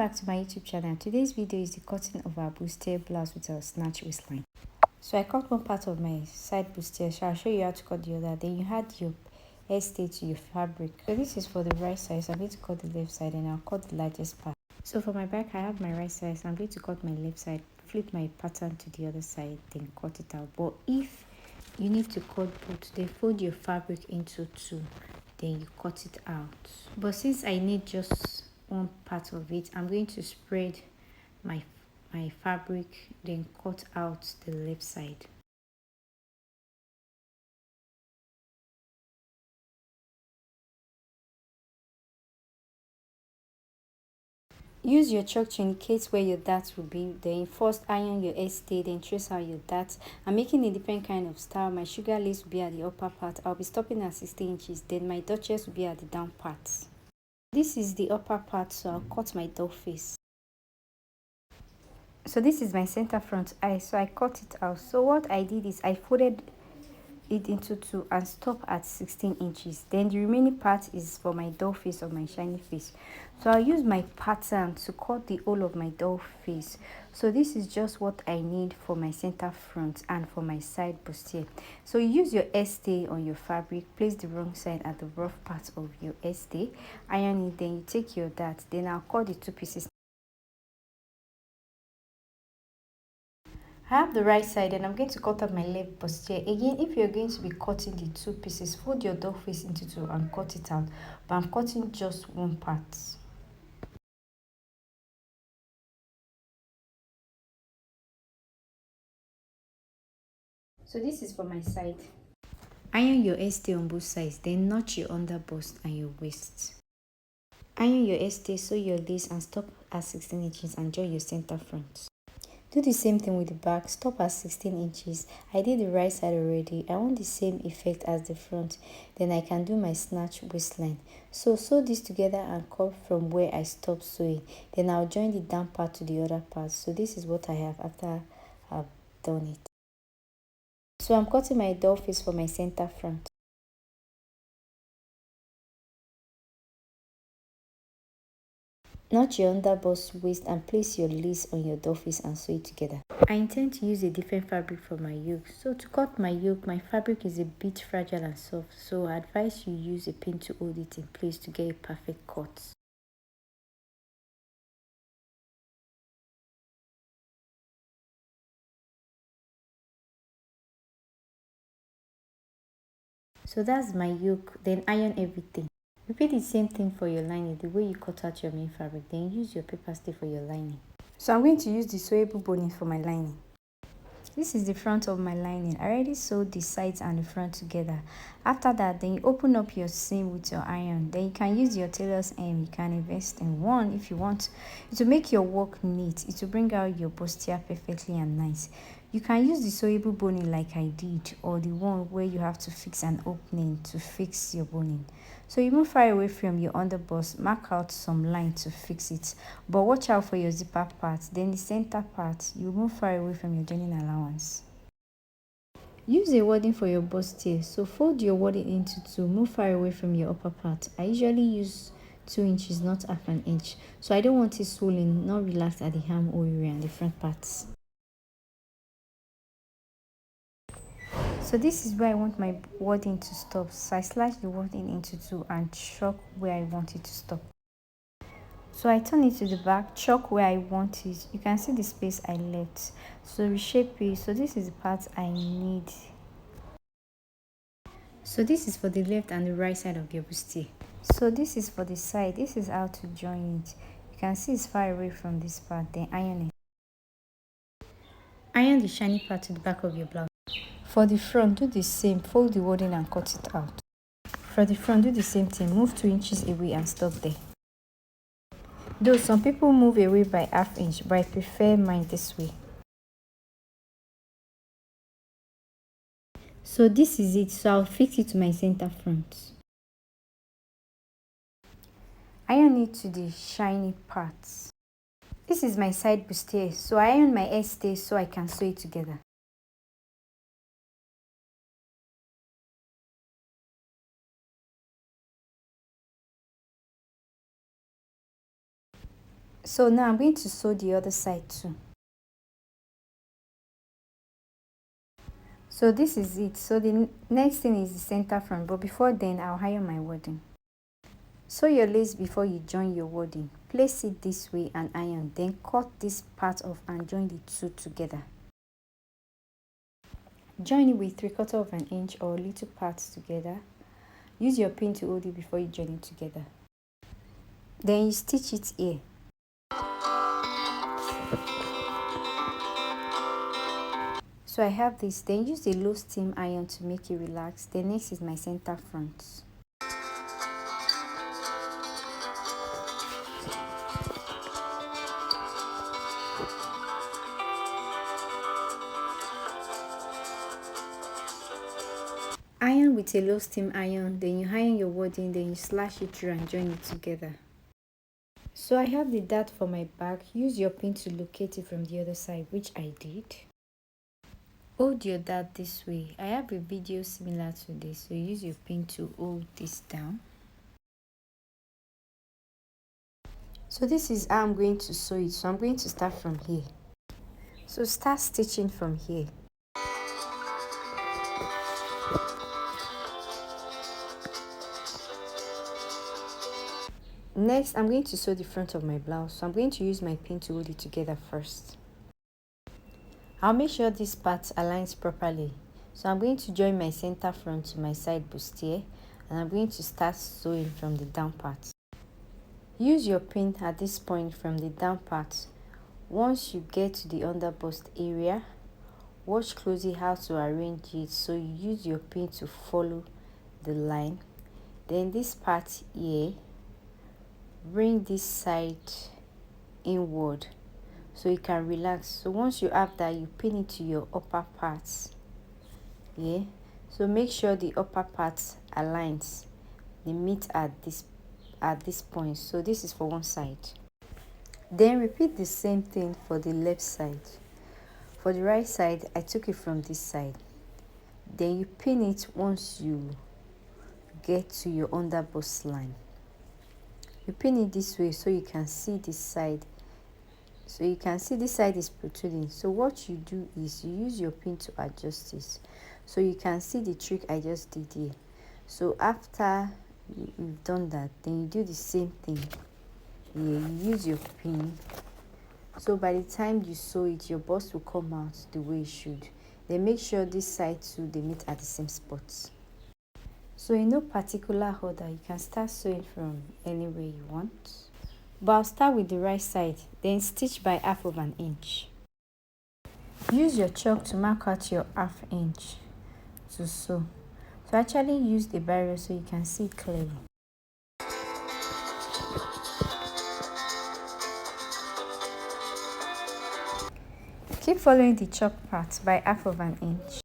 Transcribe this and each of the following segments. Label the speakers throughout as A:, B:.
A: back to my YouTube channel. Today's video is the cutting of our bustier blouse with our snatch waistline. So I cut one part of my side bustier, so I'll show you how to cut the other. Then you add your hairstay to your fabric. So this is for the right side, so I'm going to cut the left side and I'll cut the largest part. So for my back, I have my right side, so I'm going to cut my left side, flip my pattern to the other side, then cut it out. But if you need to cut both, then fold your fabric into two, then you cut it out. But since I need just one part of it, I'm going to spread my fabric, then cut out the left side. Use your chalk to indicate where your darts will be. Then first iron your hairstay, then trace out your darts. I'm making a different kind of style. My sugar lace will be at the upper part. I'll be stopping at 16 inches. Then my duchess will be at the down part. This is the upper part, so I'll cut my doll face. So this is my center front eye, so I cut it out. So what I did is I folded it into two and stop at 16 inches. Then the remaining part is for my doll face or my shiny face. So I'll use my pattern to cut the whole of my doll face. So this is just what I need for my center front and for my side bustier. So you use your hairstay on your fabric, place the wrong side at the rough part of your hairstay, iron it, then you take your dart, then I'll cut the two pieces. I have the right side and I'm going to cut up my left bustier. Again, if you're going to be cutting the two pieces, fold your doll face into two and cut it out. But I'm cutting just one part. So this is for my side. Iron your hairstay on both sides, then notch your underbust and your waist. Iron your hairstay, sew your lace and stop at 16 inches and join your center front. Do the same thing with the back, stop at 16 inches. I did the right side already. I want the same effect as the front. Then I can do my snatch waistline. So sew this together and cut from where I stopped sewing. Then I'll join the down part to the other part. So this is what I have after I've done it. So I'm cutting my doll face for my center front. Notch your underbust waist and place your lace on your doll face and sew it together. I intend to use a different fabric for my yoke. So to cut my yoke, my fabric is a bit fragile and soft, so I advise you use a pin to hold it in place to get a perfect cut. So that's my yoke, then iron everything. Repeat the same thing for your lining, the way you cut out your main fabric, then use your paper stay for your lining. So I'm going to use the sewable boning for my lining. This is the front of my lining. I already sewed the sides and the front together. After that, then you open up your seam with your iron. Then you can use your tailor's aim. You can invest in one if you want. It will make your work neat. It will bring out your bustier perfectly and nice. You can use the sewable boning like I did, or the one where you have to fix an opening to fix your boning. So you move far away from your underbust, mark out some line to fix it, but watch out for your zipper part. Then the center part, you move far away from your joining allowance. Use a wadding for your bustier, so fold your wadding into two, move far away from your upper part. I usually use 2 inches, not half an inch, so I don't want it swollen, not relaxed at the armhole area and the front parts. So this is where I want my wadding to stop. So I slash the wadding into two and chalk where I want it to stop. So I turn it to the back, chalk where I want it. You can see the space I left. So reshape it. So this is the part I need. So this is for the left and the right side of your bustier. So this is for the side. This is how to join it. You can see it's far away from this part. Then iron it. Iron the shiny part to the back of your blouse. For the front, do the same. Fold the wadding and cut it out. For the front, do the same thing. Move 2 inches away and stop there. Though some people move away by ½ inch, but I prefer mine this way. So this is it. So I'll fix it to my center front. Iron it to the shiny parts. This is my side bustier, so I iron my hairstay so I can sew it together. So now I'm going to sew the other side too. So this is it. So the next thing is the center front, but before then I'll iron my wadding. Sew your lace before you join your wadding. Place it this way and iron, then cut this part off and join the two together. Join it with 3/4 of an inch or little parts together. Use your pin to hold it before you join it together. Then you stitch it here. So I have this, then use a low steam iron to make it relax. Then next is my center front. Iron with a low steam iron, then you iron your wadding, then you slash it through and join it together. So I have the dart for my back. Use your pin to locate it from the other side, which I did. Hold your dart this way. I have a video similar to this, so use your pin to hold this down. So this is how I'm going to sew it. So I'm going to start from here. So start stitching from here. Next, I'm going to sew the front of my blouse. So I'm going to use my pin to hold it together first. I'll make sure this part aligns properly. So I'm going to join my center front to my side bustier, and I'm going to start sewing from the down part. Use your pin at this point from the down part. Once you get to the under bust area, watch closely how to arrange it. So you use your pin to follow the line. Then this part here, bring this side inward so you can relax. So once you have that, you pin it to your upper parts. Yeah, so make sure the upper part aligns. They meet at this point. So this is for one side. Then repeat the same thing for the left side. For the right side, I took it from this side. Then you pin it once you get to your under bust line. You pin it this way so you can see this side. So you can see this side is protruding. So what you do is you use your pin to adjust this. So you can see the trick I just did here. So after you've done that, then you do the same thing. Yeah, you use your pin. So by the time you sew it, your bust will come out the way it should. Then make sure this side too, they meet at the same spots. So in no particular order, you can start sewing from anywhere you want. But I'll start with the right side, then stitch by 1/2 of an inch. Use your chalk to mark out your 1/2 inch to sew. So actually use the barrier so you can see it clearly. Keep following the chalk part by 1/2 of an inch.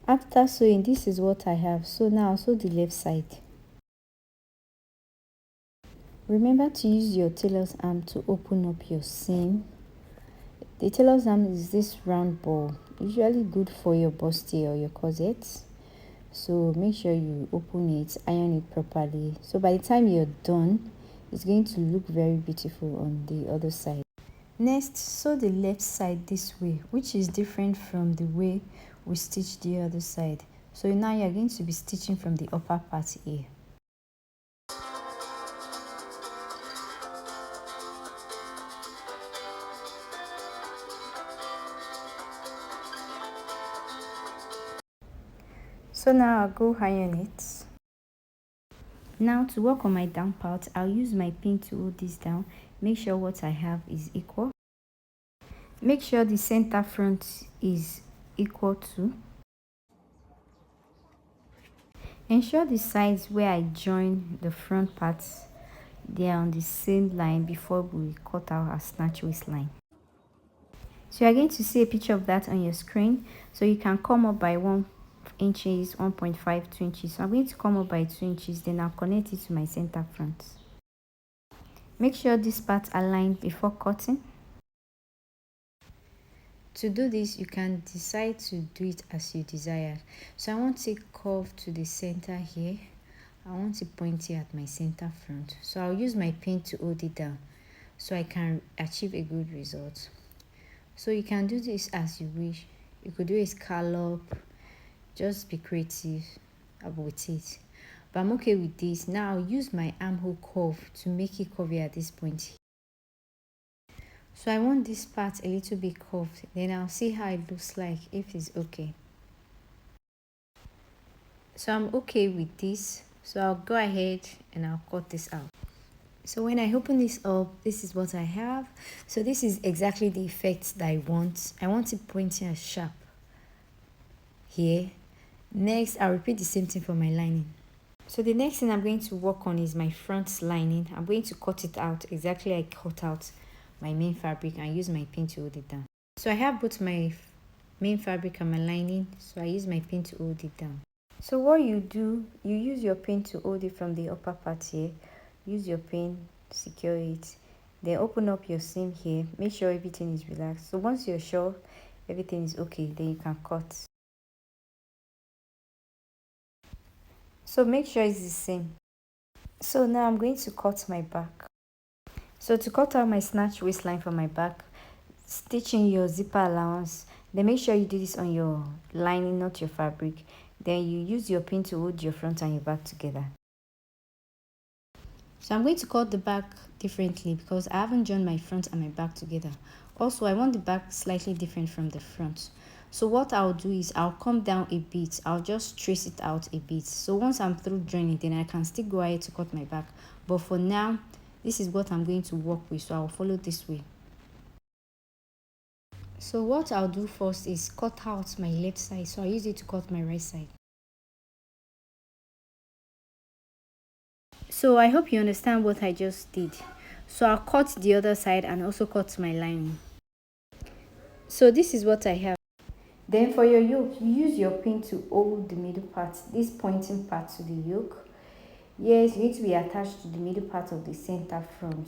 A: After sewing, this is what I have. So now I'll sew the left side. Remember to use your tailor's arm to open up your seam. The tailor's arm is this round ball, usually good for your bustier or your corsets. So make sure you open it, iron it properly. So by the time you're done, it's going to look very beautiful on the other side. Next, sew the left side this way, which is different from the way we stitch the other side. So now you're going to be stitching from the upper part here. So now I'll go iron it. Now to work on my down part, I'll use my pin to hold this down. Make sure what I have is equal. Make sure the center front is equal to. Ensure the sides where I join the front parts, they are on the same line before we cut out our snatch waistline. So you're going to see a picture of that on your screen. So you can come up by 1 inches, 1.5, 2 inches. So I'm going to come up by 2 inches, then I'll connect it to my center front. Make sure this part aligned before cutting. To do this, you can decide to do it as you desire. So I want to curve to the center here. I want to point it at my center front. So I'll use my pin to hold it down so I can achieve a good result. So you can do this as you wish. You could do a scallop, just be creative about it. But I'm okay with this. Now I'll use my armhole curve to make it curvy at this point. So I want this part a little bit curved. Then I'll see how it looks like, if it's okay. So I'm okay with this. So I'll go ahead and I'll cut this out. So when I open this up, this is what I have. So this is exactly the effect that I want. I want it pointy and sharp here. Next, I'll repeat the same thing for my lining. So the next thing I'm going to work on is my front lining. I'm going to cut it out exactly like I cut out my main fabric and use my pin to hold it down. So I have both my main fabric and my lining, so I use my pin to hold it down. So what you do, you use your pin to hold it from the upper part here. Use your pin, secure it, then open up your seam here. Make sure everything is relaxed. So once you're sure everything is okay, then you can cut. So make sure it's the same. So now I'm going to cut my back. So to cut out my snatched waistline for my back, stitch in your zipper allowance. Then make sure you do this on your lining, not your fabric. Then you use your pin to hold your front and your back together. So I'm going to cut the back differently because I haven't joined my front and my back together. Also, I want the back slightly different from the front. So what I'll do is I'll come down a bit. I'll just trace it out a bit. So once I'm through joining, then I can still go ahead to cut my back. But for now, this is what I'm going to work with. So I'll follow this way. So what I'll do first is cut out my left side. So I use it to cut my right side. So I hope you understand what I just did. So I'll cut the other side and also cut my lining. So this is what I have. Then for your yoke, you use your pin to hold the middle part, this pointing part to the yoke. Yes, you need to be attached to the middle part of the center front.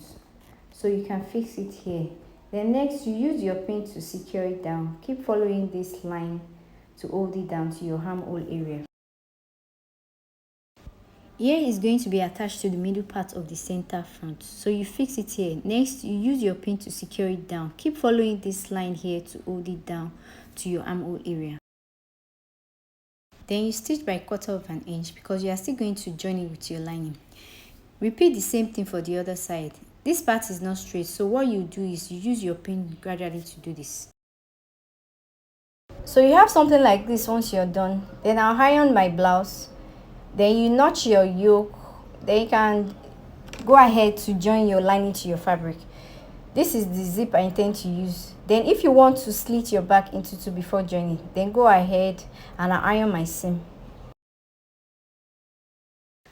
A: So you can fix it here. Then next, you use your pin to secure it down. Keep following this line to hold it down to your armhole area. Here is going to be attached to the middle part of the center front. So you fix it here. Next, you use your pin to secure it down. Keep following this line here to hold it down to your armhole area. Then you stitch by 1/4 of an inch because you are still going to join it with your lining. Repeat the same thing for the other side. This part is not straight, so what you do is you use your pin gradually to do this. So you have something like this once you're done. Then I'll iron my blouse. Then you notch your yoke. Then you can go ahead to join your lining to your fabric. This is the zip I intend to use. Then if you want to slit your back into two before joining, then go ahead and I iron my seam.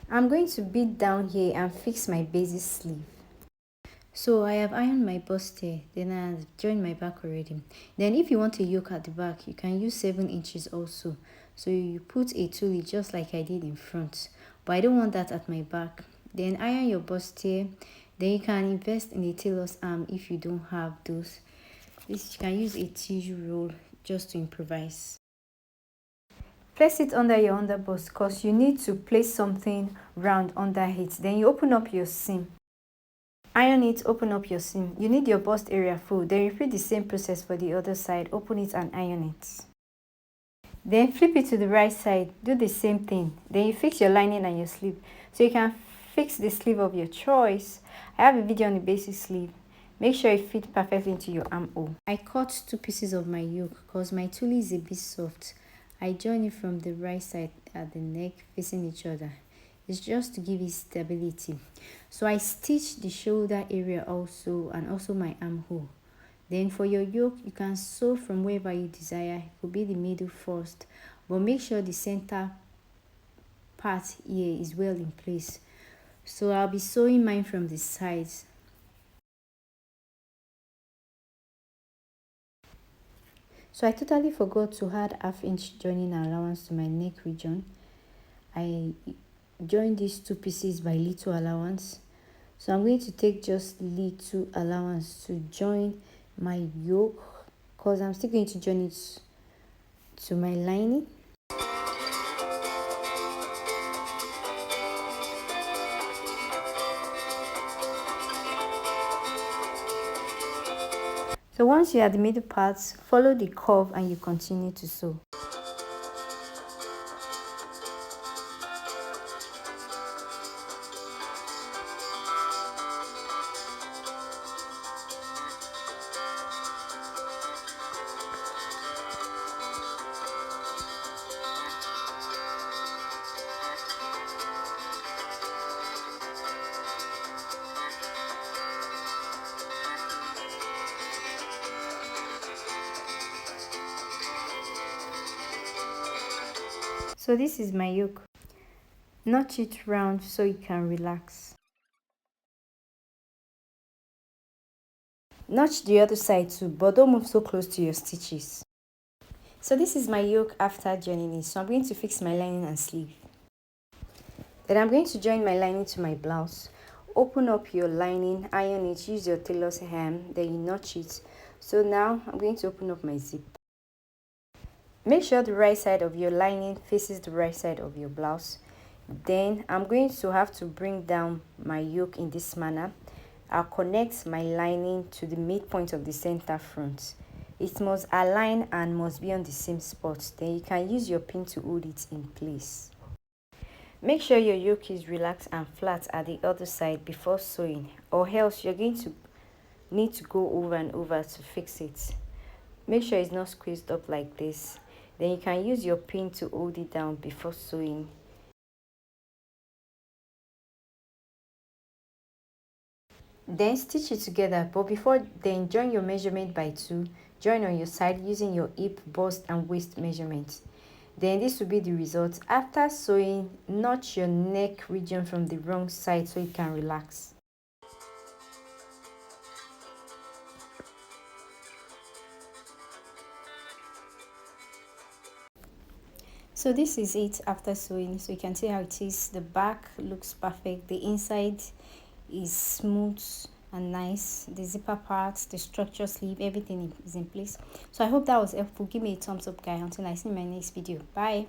A: I'm going to beat down here and fix my basic sleeve. So I have ironed my bustier, then I have joined my back already. Then if you want a yoke at the back, you can use 7 inches also. So you put a tulip just like I did in front, but I don't want that at my back. Then iron your bustier. Then you can invest in a tailor's arm if you don't have those. This you can use a tissue roll just to improvise. Place it under your underbust because you need to place something round under it. Then you open up your seam. Iron it, open up your seam. You need your bust area full. Then repeat the same process for the other side. Open it and iron it. Then flip it to the right side. Do the same thing. Then you fix your lining and your sleeve. So you can fix the sleeve of your choice. I have a video on the basic sleeve. Make sure it fits perfectly into your armhole. I cut 2 pieces of my yoke because my tulle is a bit soft. I join it from the right side at the neck facing each other. It's just to give it stability. So I stitch the shoulder area also and also my armhole. Then for your yoke, you can sew from wherever you desire. It could be the middle first, but make sure the center part here is well in place. So I'll be sewing mine from the sides. So I totally forgot to add 1/2 inch joining allowance to my neck region. I joined these 2 pieces by little allowance. So I'm going to take just little allowance to join my yoke because I'm still going to join it to my lining. So once you're at the middle part, follow the curve and you continue to sew. So this is my yoke. Notch it round so you can relax. Notch the other side too, but don't move so close to your stitches. So this is my yoke after joining it. So I'm going to fix my lining and sleeve. Then I'm going to join my lining to my blouse. Open up your lining, iron it, use your tailor's hem, then you notch it. So now I'm going to open up my zip. Make sure the right side of your lining faces the right side of your blouse. Then I'm going to have to bring down my yoke in this manner. I'll connect my lining to the midpoint of the center front. It must align and must be on the same spot. Then you can use your pin to hold it in place. Make sure your yoke is relaxed and flat at the other side before sewing, or else you're going to need to go over and over to fix it. Make sure it's not squeezed up like this. Then you can use your pin to hold it down before sewing. Then stitch it together, but before then join your measurement by 2. Join on your side using your hip, bust and waist measurements. Then this will be the result. After sewing, notch your neck region from the wrong side so you can relax. So this is it after sewing. So you can see how it is. The back looks perfect. The inside is smooth and nice. The zipper parts, the structure sleeve, everything is in place. So I hope that was helpful. Give me a thumbs up, guys. Until I see my next video. Bye.